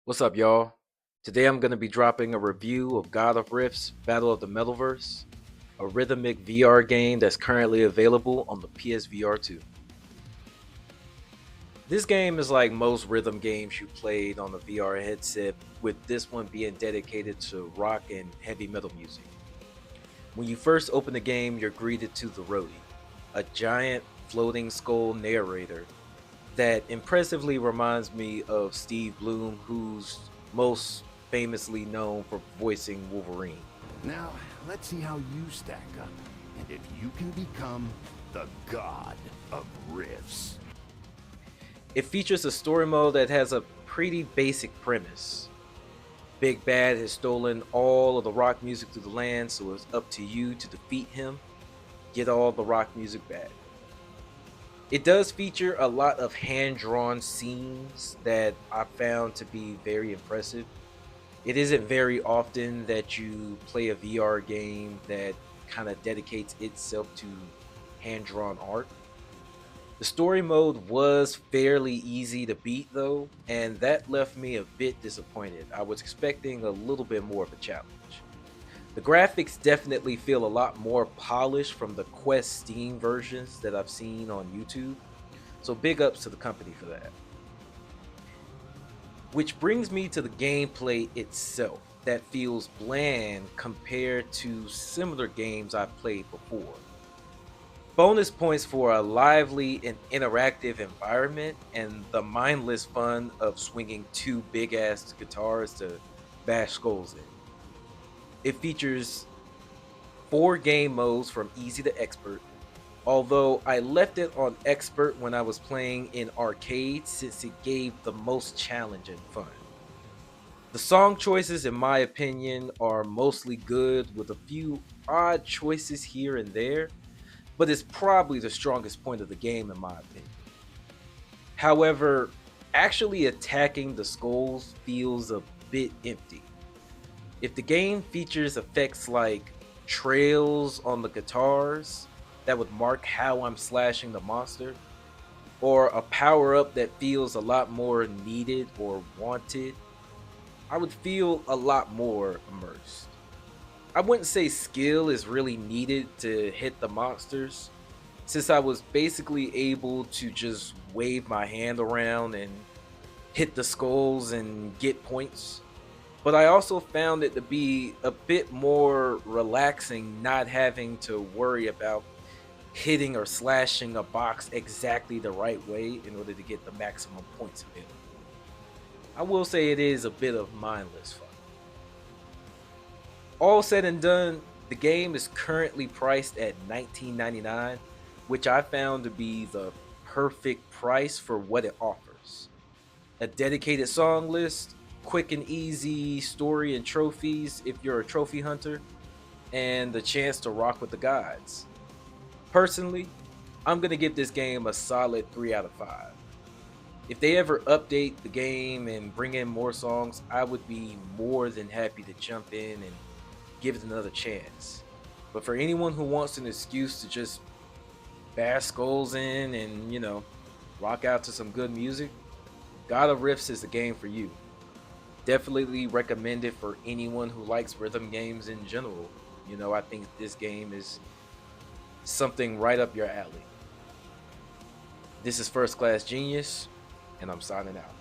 What's up, y'all? Today I'm going to be dropping a review of God of Riffs Battle of the Metalverse, a rhythmic VR game that's currently available on the PSVR 2. This game is like most rhythm games you played on a VR headset, with this one being dedicated to rock and heavy metal music. When you first open the game, you're greeted to the roadie, a giant floating skull narrator that impressively reminds me of Steve Bloom, who's most famously known for voicing Wolverine. Now, let's see how you stack up, and if you can become the God of Riffs. It features a story mode that has a pretty basic premise. Big Bad has stolen all of the rock music through the land, so it's up to you to defeat him, get all the rock music back. It does feature a lot of hand-drawn scenes that I found to be very impressive. It isn't very often that you play a VR game that kind of dedicates itself to hand-drawn art. The story mode was fairly easy to beat though, and that left me a bit disappointed. I was expecting a little bit more of a challenge. The graphics definitely feel a lot more polished from the Quest Steam versions that I've seen on YouTube, so big ups to the company for that. Which brings me to the gameplay itself that feels bland compared to similar games I've played before. Bonus points for a lively and interactive environment and the mindless fun of swinging two big ass guitars to bash skulls in. It features 4 game modes from easy to expert, although I left it on expert when I was playing in arcade since it gave the most challenge and fun. The song choices, in my opinion, are mostly good with a few odd choices here and there, but it's probably the strongest point of the game in my opinion. However, actually attacking the skulls feels a bit empty. If the game features effects like trails on the guitars that would mark how I'm slashing the monster, or a power up that feels a lot more needed or wanted, I would feel a lot more immersed. I wouldn't say skill is really needed to hit the monsters, since I was basically able to just wave my hand around and hit the skulls and get points. But I also found it to be a bit more relaxing not having to worry about hitting or slashing a box exactly the right way in order to get the maximum points available. I will say it is a bit of mindless fun. All said and done, the game is currently priced at $19.99, which I found to be the perfect price for what it offers. A dedicated song list, quick and easy story and trophies if you're a trophy hunter, and the chance to rock with the gods. Personally, I'm going to give this game a solid 3 out of 5. If they ever update the game and bring in more songs, I would be more than happy to jump in and give it another chance. But for anyone who wants an excuse to just bash skulls in and, rock out to some good music, God of Riffs is the game for you. Definitely recommend it for anyone who likes rhythm games in general. I think this game is something right up your alley. This is First Class Genius, and I'm signing out.